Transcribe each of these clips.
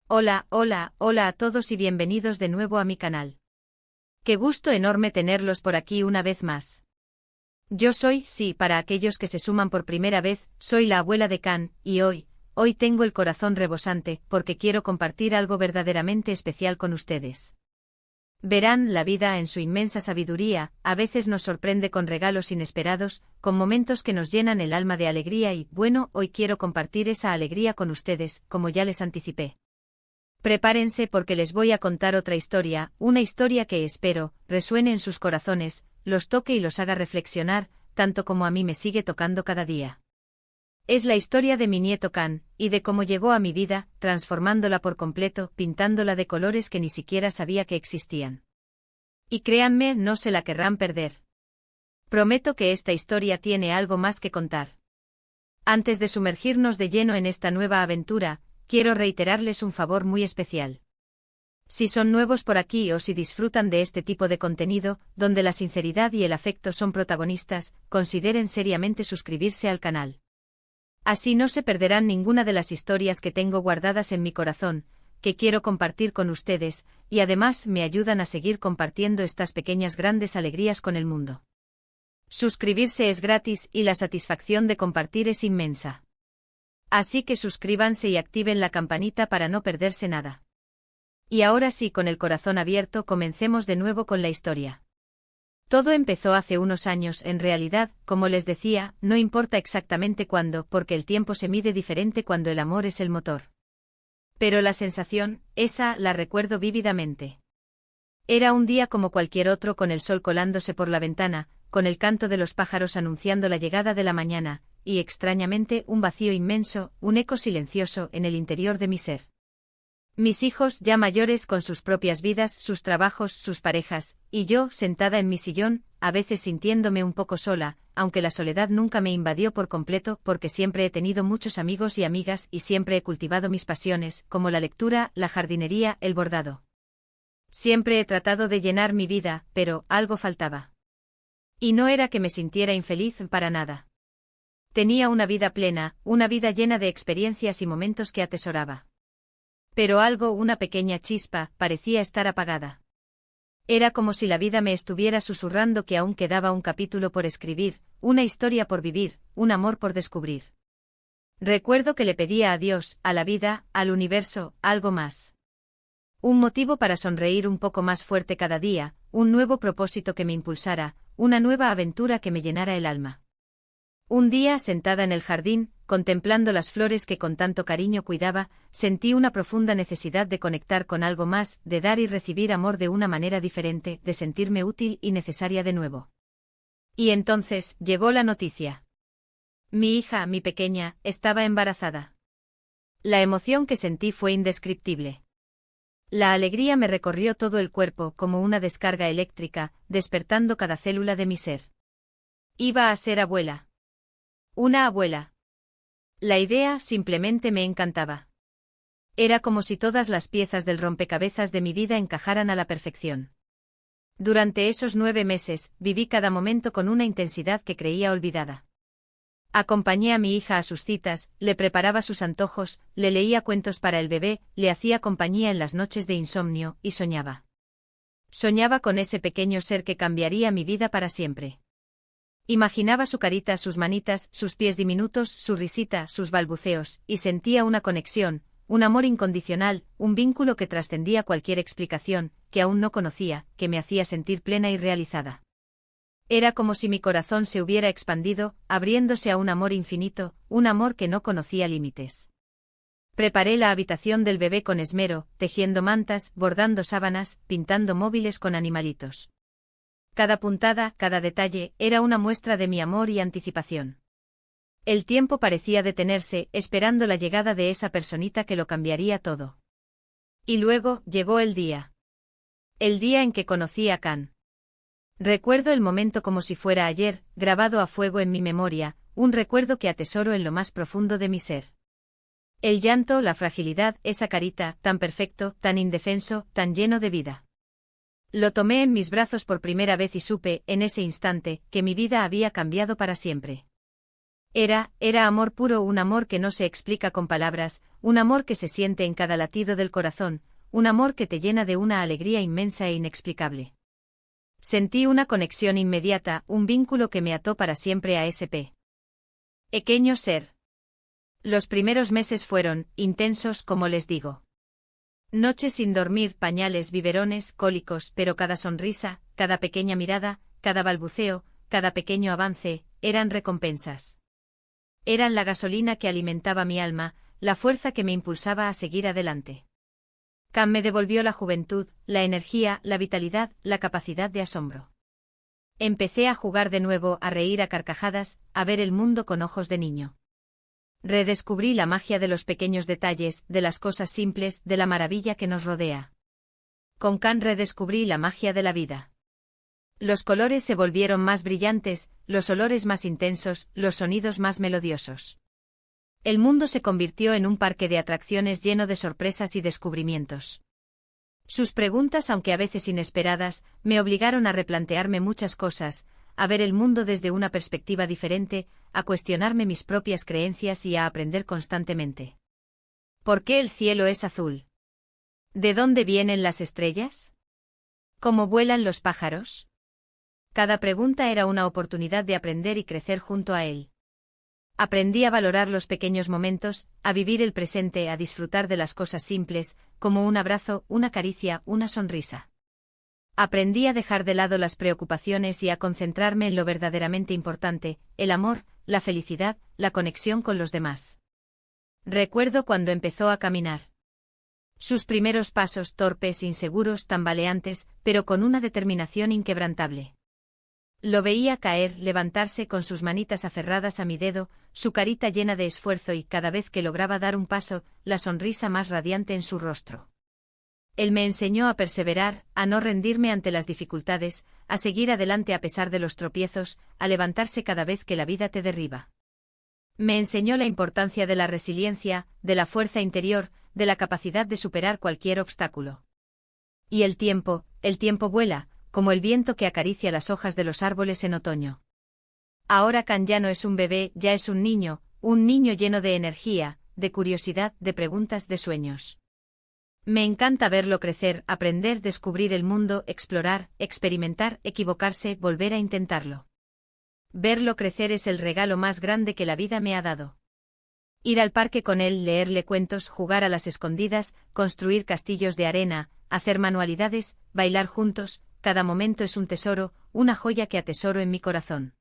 Hola, hola, hola a todos y bienvenidos de nuevo a mi canal. Qué gusto enorme tenerlos por aquí una vez más. Yo soy, sí, para aquellos que se suman por primera vez, soy la abuela de Can, y hoy tengo el corazón rebosante, porque quiero compartir algo verdaderamente especial con ustedes. Verán, la vida en su inmensa sabiduría, a veces nos sorprende con regalos inesperados, con momentos que nos llenan el alma de alegría y, bueno, hoy quiero compartir esa alegría con ustedes, como ya les anticipé. Prepárense porque les voy a contar otra historia, una historia que espero resuene en sus corazones, los toque y los haga reflexionar, tanto como a mí me sigue tocando cada día. Es la historia de mi nieto Can, y de cómo llegó a mi vida, transformándola por completo, pintándola de colores que ni siquiera sabía que existían. Y créanme, no se la querrán perder. Prometo que esta historia tiene algo más que contar. Antes de sumergirnos de lleno en esta nueva aventura, quiero reiterarles un favor muy especial. Si son nuevos por aquí o si disfrutan de este tipo de contenido, donde la sinceridad y el afecto son protagonistas, consideren seriamente suscribirse al canal. Así no se perderán ninguna de las historias que tengo guardadas en mi corazón, que quiero compartir con ustedes, y además me ayudan a seguir compartiendo estas pequeñas grandes alegrías con el mundo. Suscribirse es gratis y la satisfacción de compartir es inmensa. Así que suscríbanse y activen la campanita para no perderse nada. Y ahora sí, con el corazón abierto, comencemos de nuevo con la historia. Todo empezó hace unos años, en realidad, como les decía, no importa exactamente cuándo, porque el tiempo se mide diferente cuando el amor es el motor. Pero la sensación, esa, la recuerdo vívidamente. Era un día como cualquier otro, con el sol colándose por la ventana, con el canto de los pájaros anunciando la llegada de la mañana, y extrañamente un vacío inmenso, un eco silencioso en el interior de mi ser. Mis hijos, ya mayores con sus propias vidas, sus trabajos, sus parejas, y yo, sentada en mi sillón, a veces sintiéndome un poco sola, aunque la soledad nunca me invadió por completo porque siempre he tenido muchos amigos y amigas y siempre he cultivado mis pasiones, como la lectura, la jardinería, el bordado. Siempre he tratado de llenar mi vida, pero algo faltaba. Y no era que me sintiera infeliz para nada. Tenía una vida plena, una vida llena de experiencias y momentos que atesoraba. Pero algo, una pequeña chispa, parecía estar apagada. Era como si la vida me estuviera susurrando que aún quedaba un capítulo por escribir, una historia por vivir, un amor por descubrir. Recuerdo que le pedía a Dios, a la vida, al universo, algo más. Un motivo para sonreír un poco más fuerte cada día, un nuevo propósito que me impulsara, una nueva aventura que me llenara el alma. Un día, sentada en el jardín, contemplando las flores que con tanto cariño cuidaba, sentí una profunda necesidad de conectar con algo más, de dar y recibir amor de una manera diferente, de sentirme útil y necesaria de nuevo. Y entonces, llegó la noticia. Mi hija, mi pequeña, estaba embarazada. La emoción que sentí fue indescriptible. La alegría me recorrió todo el cuerpo como una descarga eléctrica, despertando cada célula de mi ser. Iba a ser abuela. Una abuela. La idea simplemente me encantaba. Era como si todas las piezas del rompecabezas de mi vida encajaran a la perfección. Durante esos 9 meses, viví cada momento con una intensidad que creía olvidada. Acompañé a mi hija a sus citas, le preparaba sus antojos, le leía cuentos para el bebé, le hacía compañía en las noches de insomnio, y soñaba. Soñaba con ese pequeño ser que cambiaría mi vida para siempre. Imaginaba su carita, sus manitas, sus pies diminutos, su risita, sus balbuceos, y sentía una conexión, un amor incondicional, un vínculo que trascendía cualquier explicación, que aún no conocía, que me hacía sentir plena y realizada. Era como si mi corazón se hubiera expandido, abriéndose a un amor infinito, un amor que no conocía límites. Preparé la habitación del bebé con esmero, tejiendo mantas, bordando sábanas, pintando móviles con animalitos. Cada puntada, cada detalle, era una muestra de mi amor y anticipación. El tiempo parecía detenerse, esperando la llegada de esa personita que lo cambiaría todo. Y luego, llegó el día. El día en que conocí a Can. Recuerdo el momento como si fuera ayer, grabado a fuego en mi memoria, un recuerdo que atesoro en lo más profundo de mi ser. El llanto, la fragilidad, esa carita, tan perfecto, tan indefenso, tan lleno de vida. Lo tomé en mis brazos por primera vez y supe, en ese instante, que mi vida había cambiado para siempre. Era amor puro, un amor que no se explica con palabras, un amor que se siente en cada latido del corazón, un amor que te llena de una alegría inmensa e inexplicable. Sentí una conexión inmediata, un vínculo que me ató para siempre a ese pequeño ser. Los primeros meses fueron intensos, como les digo. Noches sin dormir, pañales, biberones, cólicos, pero cada sonrisa, cada pequeña mirada, cada balbuceo, cada pequeño avance, eran recompensas. Eran la gasolina que alimentaba mi alma, la fuerza que me impulsaba a seguir adelante. Cam me devolvió la juventud, la energía, la vitalidad, la capacidad de asombro. Empecé a jugar de nuevo, a reír a carcajadas, a ver el mundo con ojos de niño. Redescubrí la magia de los pequeños detalles, de las cosas simples, de la maravilla que nos rodea. Con Cam redescubrí la magia de la vida. Los colores se volvieron más brillantes, los olores más intensos, los sonidos más melodiosos. El mundo se convirtió en un parque de atracciones lleno de sorpresas y descubrimientos. Sus preguntas, aunque a veces inesperadas, me obligaron a replantearme muchas cosas, a ver el mundo desde una perspectiva diferente, a cuestionarme mis propias creencias y a aprender constantemente. ¿Por qué el cielo es azul? ¿De dónde vienen las estrellas? ¿Cómo vuelan los pájaros? Cada pregunta era una oportunidad de aprender y crecer junto a él. Aprendí a valorar los pequeños momentos, a vivir el presente, a disfrutar de las cosas simples, como un abrazo, una caricia, una sonrisa. Aprendí a dejar de lado las preocupaciones y a concentrarme en lo verdaderamente importante, el amor, la felicidad, la conexión con los demás. Recuerdo cuando empezó a caminar. Sus primeros pasos, torpes, inseguros, tambaleantes, pero con una determinación inquebrantable. Lo veía caer, levantarse con sus manitas aferradas a mi dedo, su carita llena de esfuerzo y, cada vez que lograba dar un paso, la sonrisa más radiante en su rostro. Él me enseñó a perseverar, a no rendirme ante las dificultades, a seguir adelante a pesar de los tropiezos, a levantarse cada vez que la vida te derriba. Me enseñó la importancia de la resiliencia, de la fuerza interior, de la capacidad de superar cualquier obstáculo. Y el tiempo vuela, como el viento que acaricia las hojas de los árboles en otoño. Ahora Cam ya no es un bebé, ya es un niño lleno de energía, de curiosidad, de preguntas, de sueños. Me encanta verlo crecer, aprender, descubrir el mundo, explorar, experimentar, equivocarse, volver a intentarlo. Verlo crecer es el regalo más grande que la vida me ha dado. Ir al parque con él, leerle cuentos, jugar a las escondidas, construir castillos de arena, hacer manualidades, bailar juntos, cada momento es un tesoro, una joya que atesoro en mi corazón.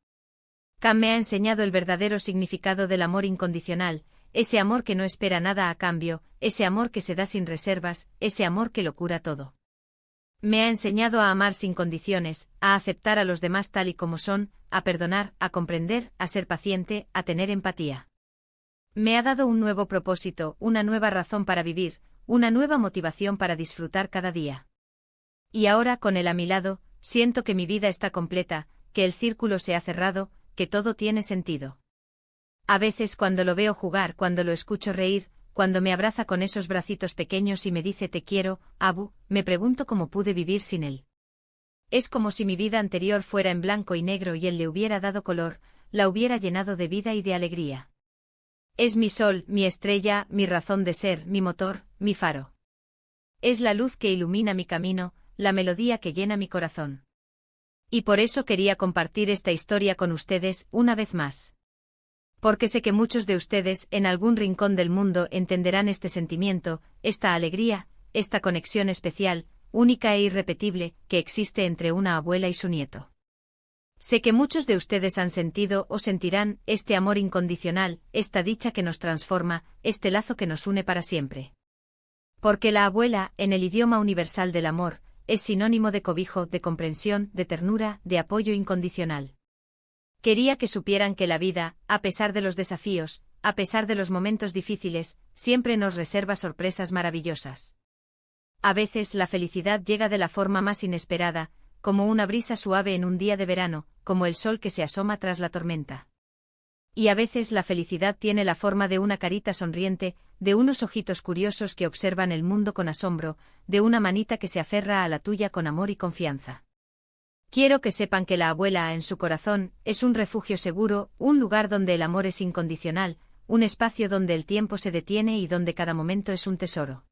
Cam me ha enseñado el verdadero significado del amor incondicional, ese amor que no espera nada a cambio, ese amor que se da sin reservas, ese amor que lo cura todo. Me ha enseñado a amar sin condiciones, a aceptar a los demás tal y como son, a perdonar, a comprender, a ser paciente, a tener empatía. Me ha dado un nuevo propósito, una nueva razón para vivir, una nueva motivación para disfrutar cada día. Y ahora, con él a mi lado, siento que mi vida está completa, que el círculo se ha cerrado, que todo tiene sentido. A veces cuando lo veo jugar, cuando lo escucho reír, cuando me abraza con esos bracitos pequeños y me dice te quiero, Abu, me pregunto cómo pude vivir sin él. Es como si mi vida anterior fuera en blanco y negro y él le hubiera dado color, la hubiera llenado de vida y de alegría. Es mi sol, mi estrella, mi razón de ser, mi motor, mi faro. Es la luz que ilumina mi camino, la melodía que llena mi corazón. Y por eso quería compartir esta historia con ustedes una vez más. Porque sé que muchos de ustedes en algún rincón del mundo entenderán este sentimiento, esta alegría, esta conexión especial, única e irrepetible, que existe entre una abuela y su nieto. Sé que muchos de ustedes han sentido o sentirán este amor incondicional, esta dicha que nos transforma, este lazo que nos une para siempre. Porque la abuela, en el idioma universal del amor, es sinónimo de cobijo, de comprensión, de ternura, de apoyo incondicional. Quería que supieran que la vida, a pesar de los desafíos, a pesar de los momentos difíciles, siempre nos reserva sorpresas maravillosas. A veces la felicidad llega de la forma más inesperada, como una brisa suave en un día de verano, como el sol que se asoma tras la tormenta. Y a veces la felicidad tiene la forma de una carita sonriente, de unos ojitos curiosos que observan el mundo con asombro, de una manita que se aferra a la tuya con amor y confianza. Quiero que sepan que la abuela, en su corazón, es un refugio seguro, un lugar donde el amor es incondicional, un espacio donde el tiempo se detiene y donde cada momento es un tesoro.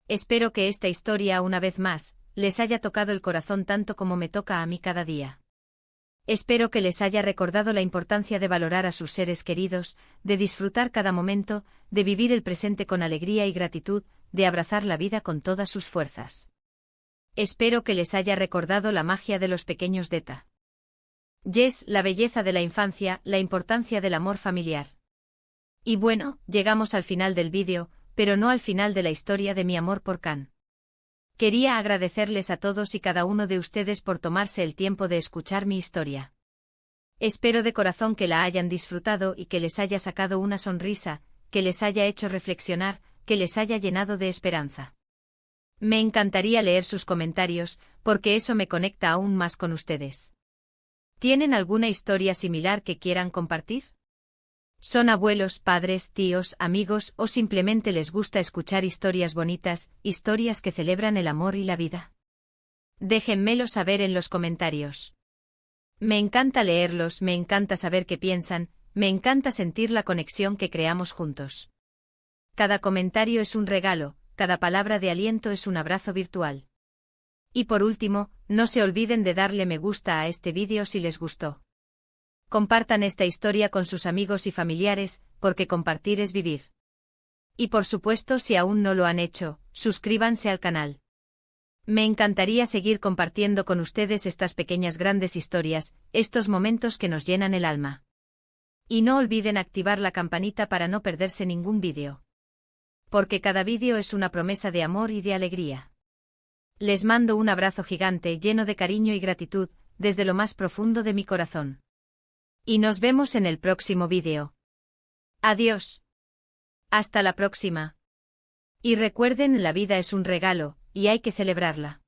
Espero que esta historia, una vez más, les haya tocado el corazón tanto como me toca a mí cada día. Espero que les haya recordado la importancia de valorar a sus seres queridos, de disfrutar cada momento, de vivir el presente con alegría y gratitud, de abrazar la vida con todas sus fuerzas. Espero que les haya recordado la magia de los pequeños detalles, la belleza de la infancia, la importancia del amor familiar. Y bueno, llegamos al final del vídeo, pero no al final de la historia de mi amor por Can. Quería agradecerles a todos y cada uno de ustedes por tomarse el tiempo de escuchar mi historia. Espero de corazón que la hayan disfrutado y que les haya sacado una sonrisa, que les haya hecho reflexionar, que les haya llenado de esperanza. Me encantaría leer sus comentarios, porque eso me conecta aún más con ustedes. ¿Tienen alguna historia similar que quieran compartir? ¿Son abuelos, padres, tíos, amigos o simplemente les gusta escuchar historias bonitas, historias que celebran el amor y la vida? Déjenmelo saber en los comentarios. Me encanta leerlos, me encanta saber qué piensan, me encanta sentir la conexión que creamos juntos. Cada comentario es un regalo, cada palabra de aliento es un abrazo virtual. Y por último, no se olviden de darle me gusta a este vídeo si les gustó. Compartan esta historia con sus amigos y familiares, porque compartir es vivir. Y por supuesto, si aún no lo han hecho, suscríbanse al canal. Me encantaría seguir compartiendo con ustedes estas pequeñas grandes historias, estos momentos que nos llenan el alma. Y no olviden activar la campanita para no perderse ningún vídeo. Porque cada vídeo es una promesa de amor y de alegría. Les mando un abrazo gigante lleno de cariño y gratitud, desde lo más profundo de mi corazón. Y nos vemos en el próximo vídeo. Adiós. Hasta la próxima. Y recuerden, la vida es un regalo, y hay que celebrarla.